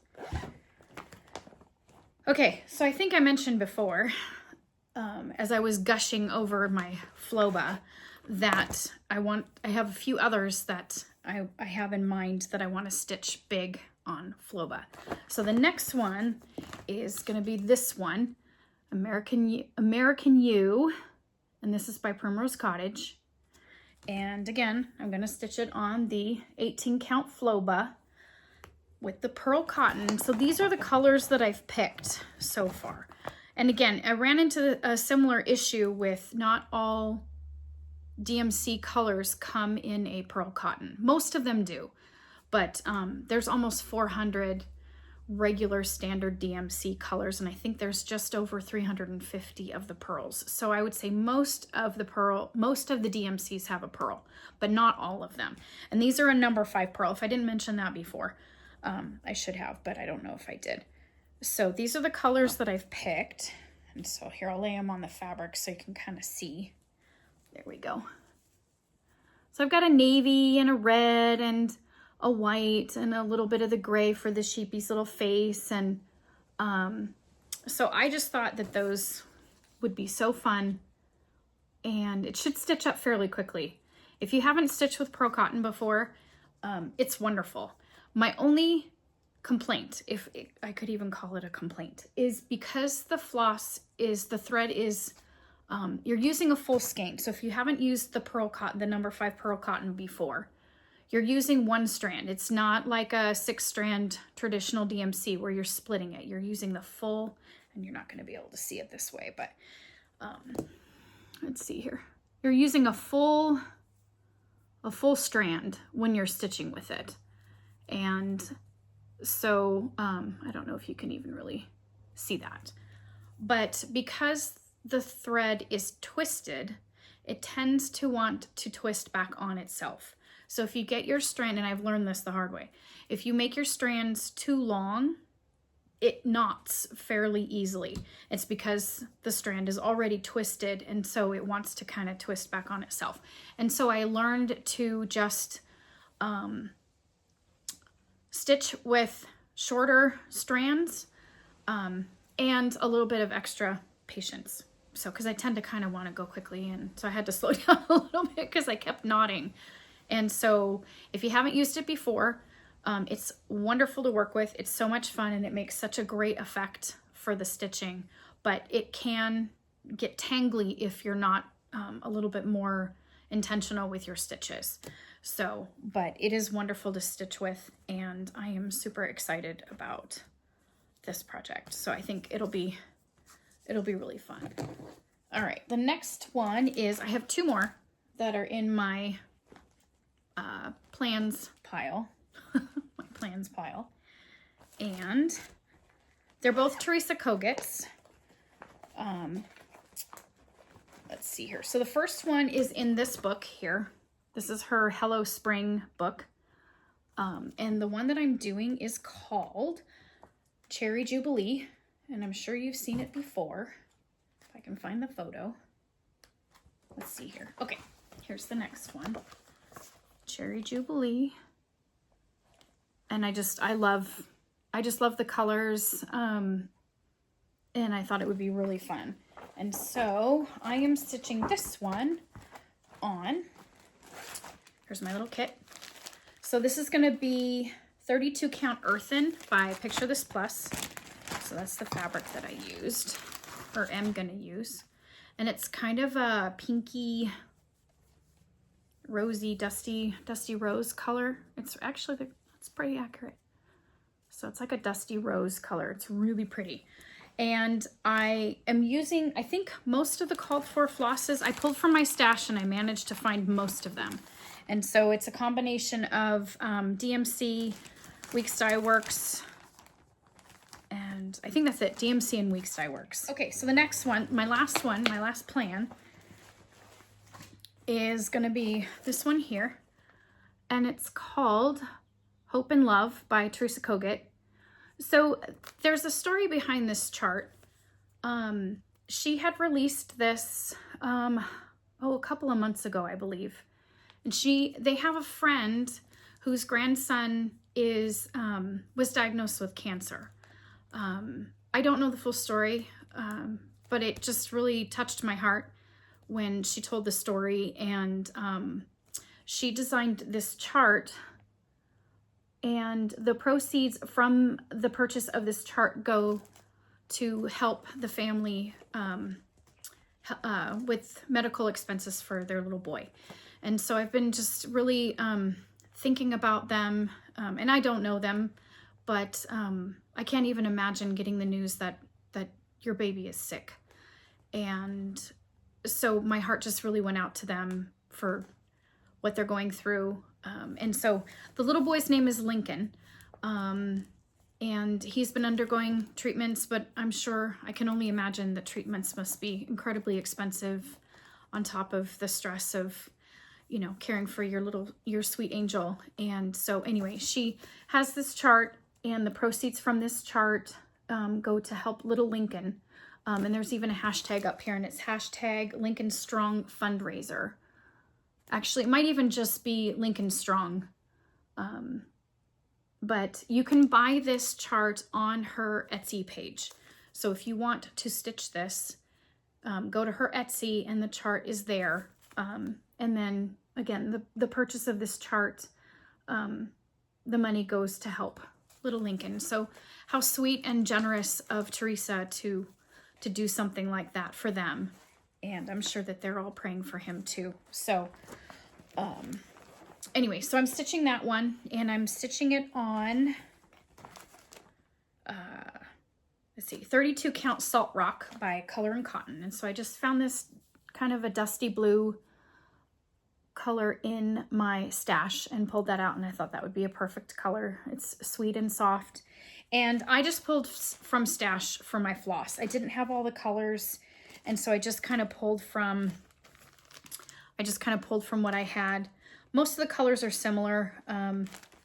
Okay, so I think I mentioned before, as I was gushing over my Floba, that I have a few others that I have in mind that I want to stitch big on Floba. So the next one is going to be this one, American You, and this is by Primrose Cottage. And again, I'm going to stitch it on the 18 count Floba with the pearl cotton. So these are the colors that I've picked so far. And again, I ran into a similar issue with not all DMC colors come in a pearl cotton. Most of them do, but there's almost 400 regular standard DMC colors, and I think there's just over 350 of the pearls. So I would say most of the DMCs have a pearl, but not all of them. And these are a number 5 pearl. If I didn't mention that before, I should have, but I don't know if I did. So these are the colors that I've picked. And so here I'll lay them on the fabric so you can kind of see. There we go. So I've got a navy and a red and a white and a little bit of the gray for the sheepy's little face. And so I just thought that those would be so fun, and it should stitch up fairly quickly. If you haven't stitched with pearl cotton before, it's wonderful. My only complaint, if I could even call it a complaint, is because the thread is, you're using a full skein. So if you haven't used the pearl cotton, the number 5 pearl cotton before, you're using one strand. It's not like a 6-strand traditional DMC where you're splitting it. You're using the full, and you're not going to be able to see it this way, but let's see here. You're using a full strand when you're stitching with it. And so I don't know if you can even really see that. But because the thread is twisted, it tends to want to twist back on itself. So if you get your strand, and I've learned this the hard way, if you make your strands too long, it knots fairly easily. It's because the strand is already twisted, and so it wants to kind of twist back on itself. And so I learned to just stitch with shorter strands and a little bit of extra patience. So, because I tend to kind of want to go quickly, and so I had to slow down a little bit because I kept knotting. And so if you haven't used it before, it's wonderful to work with. It's so much fun, and it makes such a great effect for the stitching, but it can get tangly if you're not a little bit more intentional with your stitches. So, but it is wonderful to stitch with, and I am super excited about this project. So I think it'll be really fun. All right, the next one is, I have 2 more that are in my plans pile, my plans pile, and they're both Teresa Kogut's. Let's see here. So the first one is in this book here. This is her Hello Spring book. And the one that I'm doing is called Cherry Jubilee, and I'm sure you've seen it before. If I can find the photo. Let's see here. Okay, here's the next one. Cherry Jubilee. And I just love the colors, and I thought it would be really fun. And so I am stitching this one on. Here's my little kit. So this is going to be 32 count earthen by Picture This Plus. So that's the fabric that I used, or am going to use. And it's kind of a pinky, rosy, dusty rose color. It's actually, it's pretty accurate. So it's like a dusty rose color. It's really pretty. And I am using, I think, most of the called for flosses. I pulled from my stash, and I managed to find most of them. And so it's a combination of DMC, Weeks Dye Works, and I think that's it, DMC and Weeks Dye Works. Okay, so the next one, my last plan, is going to be this one here. And it's called Hope and Love by Teresa Kogut. So there's a story behind this chart. She had released this a couple of months ago, I believe. And they have a friend whose grandson was diagnosed with cancer. I don't know the full story, but it just really touched my heart when she told the story. And she designed this chart, and the proceeds from the purchase of this chart go to help the family with medical expenses for their little boy. And so I've been just really thinking about them, and I don't know them, but I can't even imagine getting the news that your baby is sick. And so my heart just really went out to them for what they're going through. And so the little boy's name is Lincoln. And he's been undergoing treatments, but I'm sure, I can only imagine that treatments must be incredibly expensive on top of the stress of, you know, caring for your sweet angel. And so anyway, she has this chart, and the proceeds from this chart go to help little Lincoln. And there's even a hashtag up here, and it's hashtag Lincoln Strong Fundraiser. Actually, it might even just be Lincoln Strong. But you can buy this chart on her Etsy page. So if you want to stitch this, go to her Etsy and the chart is there. And then again, the purchase of this chart, the money goes to help little Lincoln. So how sweet and generous of Teresa to do something like that for them. And I'm sure that they're all praying for him too. So, anyway, so I'm stitching that one, and I'm stitching it on, let's see, 32 Count Salt Rock by Color and Cotton. And so I just found this kind of a dusty blue color in my stash and pulled that out, and I thought that would be a perfect color. It's sweet and soft. And I just pulled from stash for my floss. I didn't have all the colors, and so I just kind of pulled from what I had. Most of the colors are similar,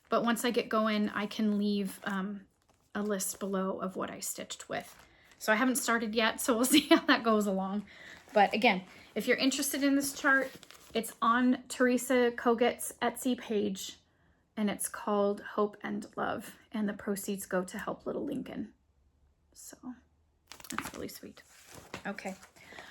but once I get going, I can leave a list below of what I stitched with. So I haven't started yet, so we'll see how that goes along. But again, if you're interested in this chart, it's on Teresa Koget's Etsy page, and it's called Hope and Love, and the proceeds go to help little Lincoln. So that's really sweet. Okay,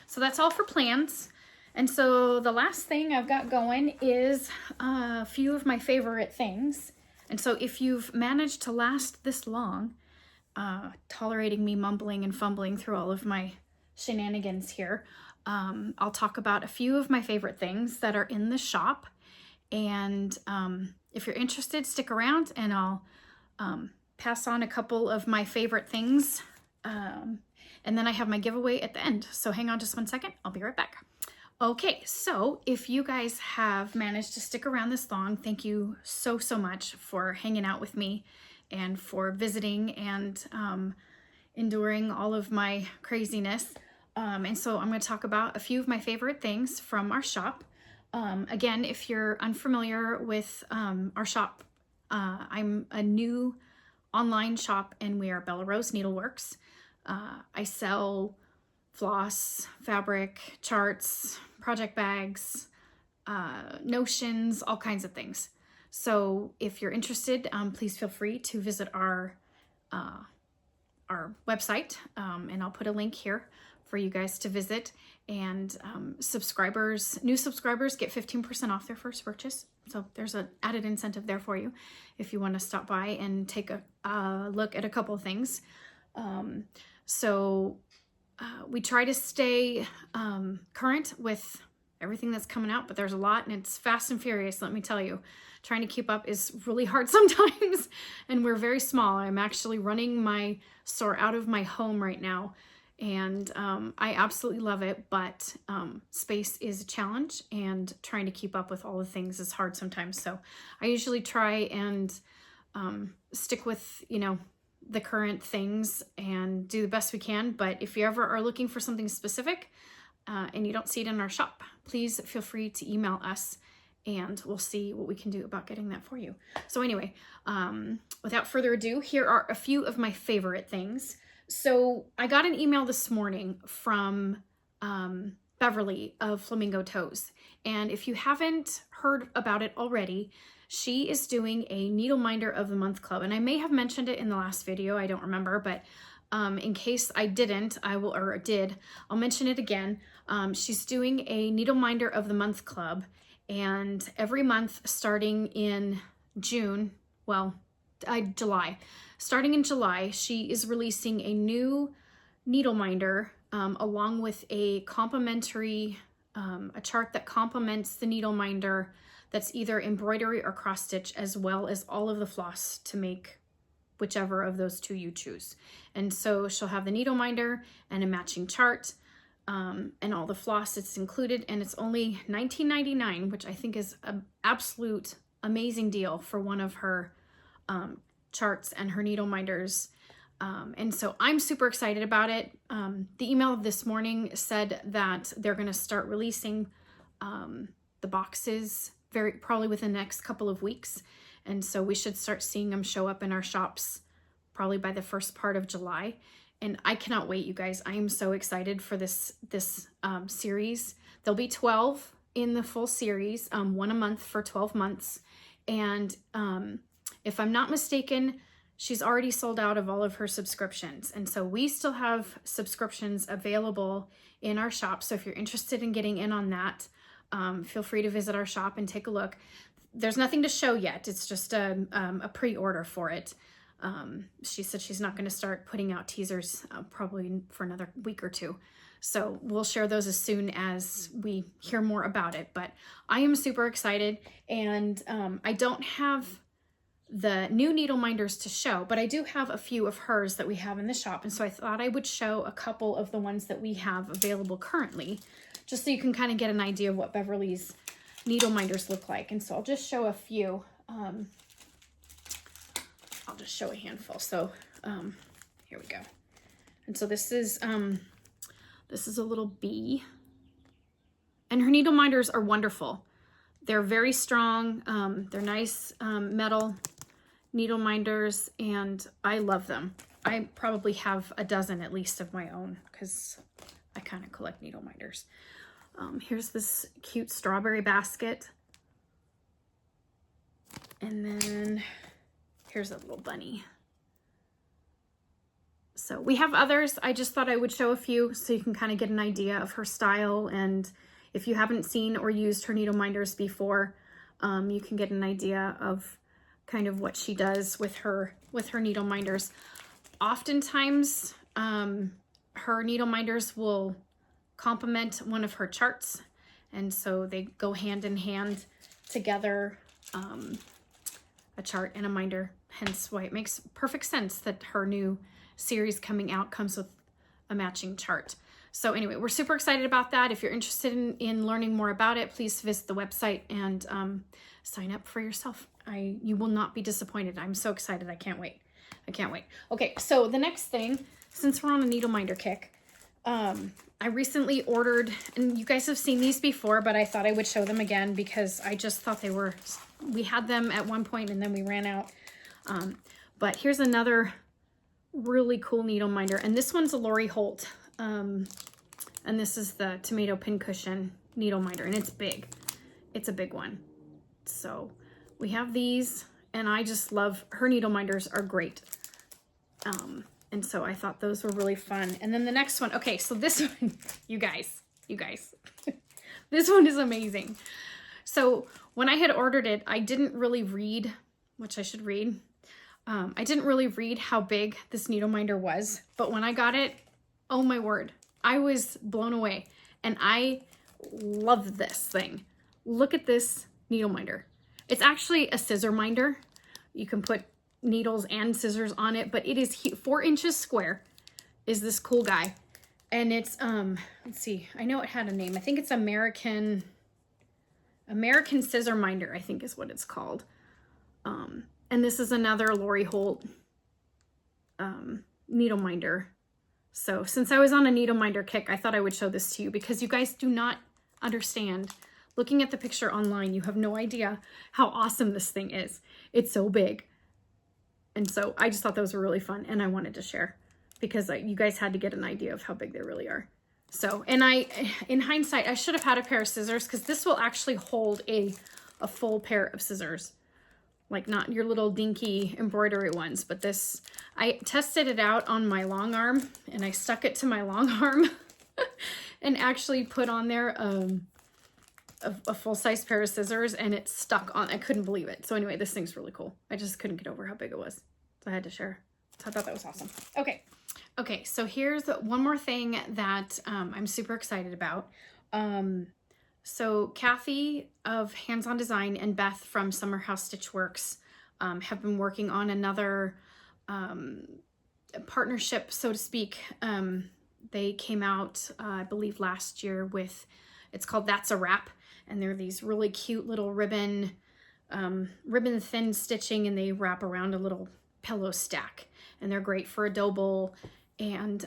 so that's all for plans. And so the last thing I've got going is a few of my favorite things. And so if you've managed to last this long, tolerating me mumbling and fumbling through all of my shenanigans here, I'll talk about a few of my favorite things that are in the shop. And if you're interested, stick around, and I'll pass on a couple of my favorite things. And then I have my giveaway at the end. So hang on just 1 second. I'll be right back. Okay, so if you guys have managed to stick around this long, thank you so much for hanging out with me and for visiting and enduring all of my craziness. And so I'm going to talk about a few of my favorite things from our shop. Again, if you're unfamiliar with our shop, I'm a new online shop, and we are Bella Rose Needleworks. I sell floss, fabric, charts, project bags, notions, all kinds of things. So if you're interested, please feel free to visit our website, and I'll put a link here for you guys to visit. And new subscribers get 15% off their first purchase. So there's an added incentive there for you if you want to stop by and take a look at a couple of things. We try to stay current with everything that's coming out, but there's a lot, and it's fast and furious, let me tell you. Trying to keep up is really hard sometimes, and we're very small. I'm actually running my store out of my home right now, and I absolutely love it, but space is a challenge, and trying to keep up with all the things is hard sometimes. So I usually try and stick with, the current things and do the best we can. But if you ever are looking for something specific and you don't see it in our shop, please feel free to email us, and we'll see what we can do about getting that for you. So anyway, without further ado, here are a few of my favorite things. So I got an email this morning from Beverly of Flamingo Toes. And if you haven't heard about it already, she is doing a Needle Minder of the Month Club. And I may have mentioned it in the last video, I don't remember, but in case I didn't, I'll mention it again. She's doing a Needle Minder of the Month Club, and every month starting in July, starting in July, she is releasing a new needle minder along with a complimentary a chart that complements the needle minder that's either embroidery or cross stitch, as well as all of the floss to make whichever of those two you choose. And so she'll have the needle minder and a matching chart, and all the floss it's included, and it's only $19.99, which I think is an absolute amazing deal for one of her charts and her needle minders. And so I'm super excited about it. The email of this morning said that they're going to start releasing the boxes probably within the next couple of weeks. And so we should start seeing them show up in our shops probably by the first part of July. And I cannot wait, you guys. I am so excited for this series. There'll be 12 in the full series, one a month for 12 months. And if I'm not mistaken, she's already sold out of all of her subscriptions. And so we still have subscriptions available in our shop. So if you're interested in getting in on that, feel free to visit our shop and take a look. There's nothing to show yet. It's just a pre-order for it. She said she's not going to start putting out teasers probably for another week or two. So we'll share those as soon as we hear more about it. But I am super excited, and I don't have the new needle minders to show, but I do have a few of hers that we have in the shop. And so I thought I would show a couple of the ones that we have available currently, just so you can kind of get an idea of what Beverly's needle minders look like. And so I'll just show a few. I'll just show a handful. So here we go. And so this is a little bee, and her needle minders are wonderful. They're very strong. They're nice metal needle minders, and I love them. I probably have a dozen at least of my own because I kind of collect needle minders. Here's this cute strawberry basket. And then here's a little bunny. So we have others. I just thought I would show a few so you can kind of get an idea of her style. And if you haven't seen or used her needle minders before, you can get an idea of kind of what she does with her needle minders. Oftentimes, her needle minders will complement one of her charts, and so they go hand in hand together, a chart and a minder, hence why it makes perfect sense that her new series coming out comes with a matching chart. So anyway, we're super excited about that. If you're interested in learning more about it, please visit the website and sign up for yourself. You will not be disappointed. I'm so excited. I can't wait. I can't wait. Okay, so the next thing, since we're on a needle minder kick, I recently ordered, and you guys have seen these before, but I thought I would show them again because I just thought we had them at one point and then we ran out. But here's another really cool needle minder, and this one's a Lori Holt. And this is the tomato pincushion needle minder, and it's big. It's a big one. So we have these, and I just love her needle minders are great. And so I thought those were really fun. And then the next one, okay, so this one, you guys, this one is amazing. So when I had ordered it, I didn't really read, which I should read. I didn't really read how big this needle minder was, but when I got it, oh my word, I was blown away. And I love this thing. Look at this needle minder. It's actually a scissor minder. You can put needles and scissors on it, but it is 4 inches square is this cool guy. And it's, let's see, I know it had a name. I think it's American Scissor Minder, I think is what it's called. And this is another Lori Holt needle minder. So since I was on a needle minder kick, I thought I would show this to you because you guys do not understand. Looking at the picture online, you have no idea how awesome this thing is. It's so big. And so I just thought those were really fun, and I wanted to share because you guys had to get an idea of how big they really are. So, and in hindsight, I should have had a pair of scissors because this will actually hold a full pair of scissors. Like not your little dinky embroidery ones, but this, I tested it out on my long arm, and I stuck it to my long arm and actually put on there a full-size pair of scissors, and it stuck on. I couldn't believe it. So anyway, this thing's really cool. I just couldn't get over how big it was. So I had to share. So I thought that was awesome. Okay, so here's one more thing that I'm super excited about. So Kathy of Hands On Design and Beth from Summer House Stitch Works have been working on another partnership, so to speak. They came out, I believe last year with, it's called That's a Wrap. And they're these really cute little ribbon thin stitching, and they wrap around a little pillow stack, and they're great for a dough bowl. And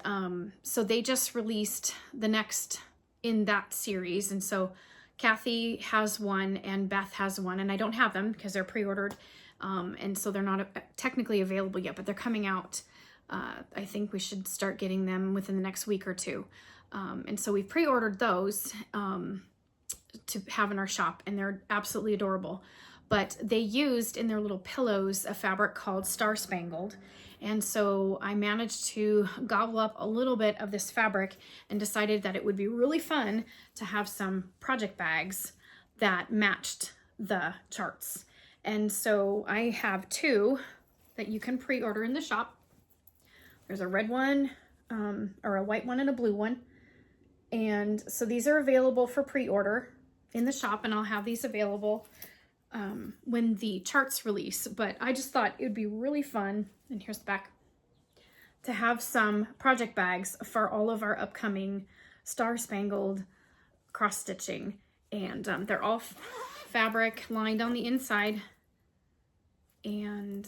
so they just released the next in that series. And so Kathy has one and Beth has one, and I don't have them because they're pre-ordered. And so they're not technically available yet, but they're coming out. I think we should start getting them within the next week or two. And so we've pre-ordered those to have in our shop, and they're absolutely adorable. But they used in their little pillows a fabric called Star Spangled. And so I managed to gobble up a little bit of this fabric and decided that it would be really fun to have some project bags that matched the charts. And so I have two that you can pre-order in the shop. There's a red one, or a white one and a blue one. And so these are available for pre-order in the shop, and I'll have these available when the charts release. But I just thought it would be really fun, and here's the back, to have some project bags for all of our upcoming Star Spangled cross stitching. And they're all fabric lined on the inside, and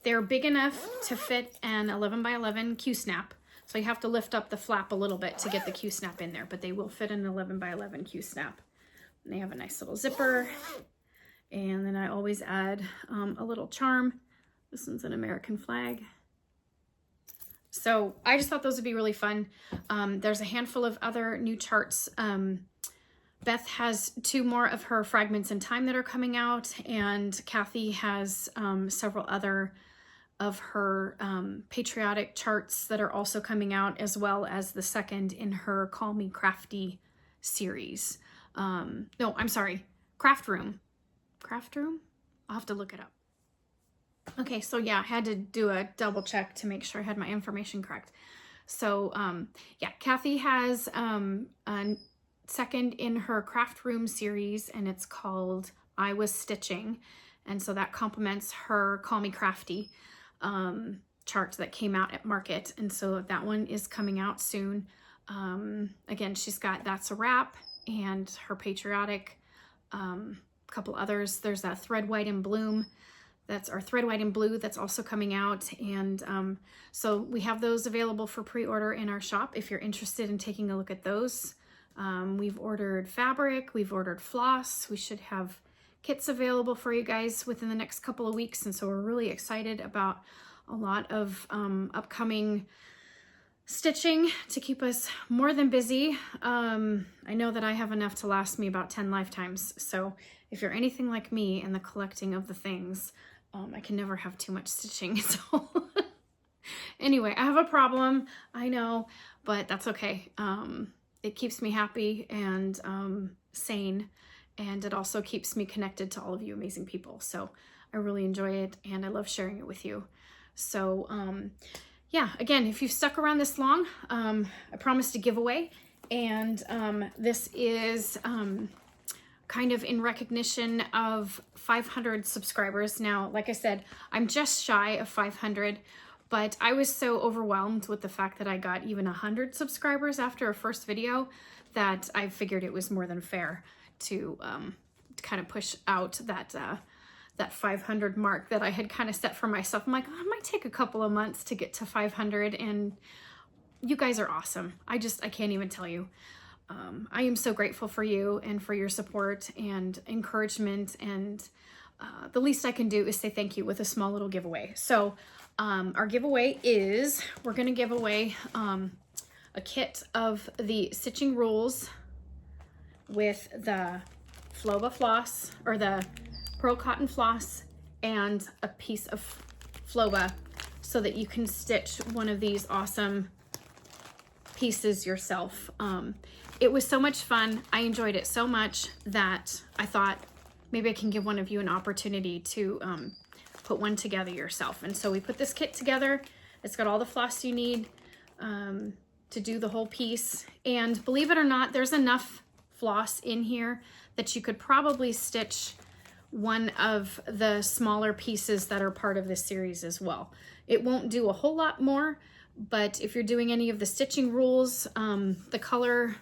they're big enough to fit an 11 by 11 Q-snap. So you have to lift up the flap a little bit to get the Q-snap in there, but they will fit an 11 by 11 Q-snap. And they have a nice little zipper. And then I always add a little charm. This one's an American flag. So I just thought those would be really fun. There's a handful of other new charts. Beth has two more of her Fragments in Time that are coming out, and Kathy has several other of her patriotic charts that are also coming out, as well as the second in her Call Me Crafty series. No, I'm sorry, Craft Room. Craft Room? I'll have to look it up. Okay, so yeah, I had to do a double check to make sure I had my information correct. So yeah, Kathy has a second in her Craft Room series, and it's called I Was Stitching. And so that complements her Call Me Crafty chart that came out at Market. And so that one is coming out soon. Again, she's got That's a Wrap and her patriotic, couple others. There's that Thread White and Bloom. That's our Thread White and Blue that's also coming out. And so we have those available for pre-order in our shop if you're interested in taking a look at those. We've ordered fabric, we've ordered floss. We should have kits available for you guys within the next couple of weeks. And so we're really excited about a lot of upcoming stitching to keep us more than busy. I know that I have enough to last me about 10 lifetimes. So if you're anything like me and the collecting of the things, I can never have too much stitching. So anyway, I have a problem, I know, but that's okay. It keeps me happy and sane, and it also keeps me connected to all of you amazing people. So I really enjoy it, and I love sharing it with you. So yeah, again, if you've stuck around this long, I promised a giveaway, and this is kind of in recognition of 500 subscribers. Now, like I said, I'm just shy of 500, but I was so overwhelmed with the fact that I got even 100 subscribers after a first video that I figured it was more than fair to kind of push out that 500 mark that I had kind of set for myself. I'm like, oh, it might take a couple of months to get to 500, and you guys are awesome. I can't even tell you. I am so grateful for you and for your support and encouragement, and the least I can do is say thank you with a small little giveaway. So our giveaway is, we're going to give away a kit of the Stitching Rules with the Floba floss, or the Pearl Cotton floss, and a piece of Floba, so that you can stitch one of these awesome pieces yourself. It was so much fun. I enjoyed it so much that I thought maybe I can give one of you an opportunity to put one together yourself. And so we put this kit together. It's got all the floss you need to do the whole piece. And believe it or not, there's enough floss in here that you could probably stitch one of the smaller pieces that are part of this series as well. It won't do a whole lot more, but if you're doing any of the stitching rules, the colors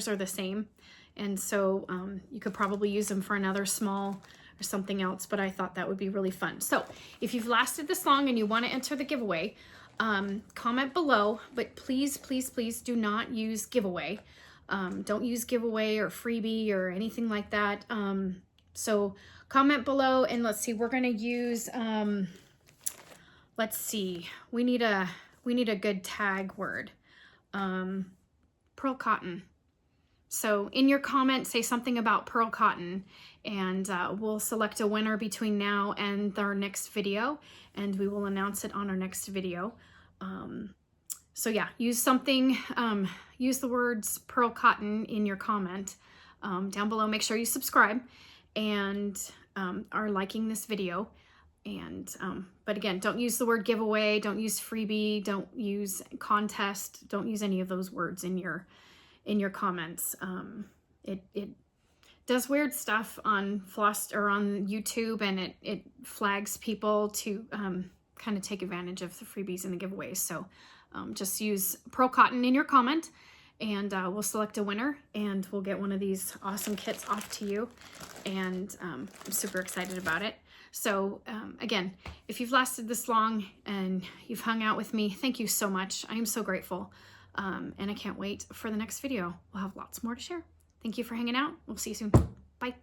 are the same. And so you could probably use them for another small or something else, but I thought that would be really fun. So if you've lasted this long and you want to enter the giveaway, comment below, but please, please, please do not use giveaway. Don't use giveaway or freebie or anything like that. So comment below, and let's see, we're going to use, let's see, we need a good tag word. Pearl cotton. So in your comment, say something about pearl cotton, and we'll select a winner between now and our next video, and we will announce it on our next video. So yeah, use something, use the words pearl cotton in your comment down below. Make sure you subscribe and are liking this video. And but again, don't use the word giveaway, don't use freebie, don't use contest, don't use any of those words in your comments. It does weird stuff on Floss or on YouTube, and it flags people to kind of take advantage of the freebies and the giveaways. So just use pearl cotton in your comment, and we'll select a winner, and we'll get one of these awesome kits off to you. And I'm super excited about it. So again, if you've lasted this long and you've hung out with me, thank you so much. I am so grateful. And I can't wait for the next video. We'll have lots more to share. Thank you for hanging out. We'll see you soon. Bye.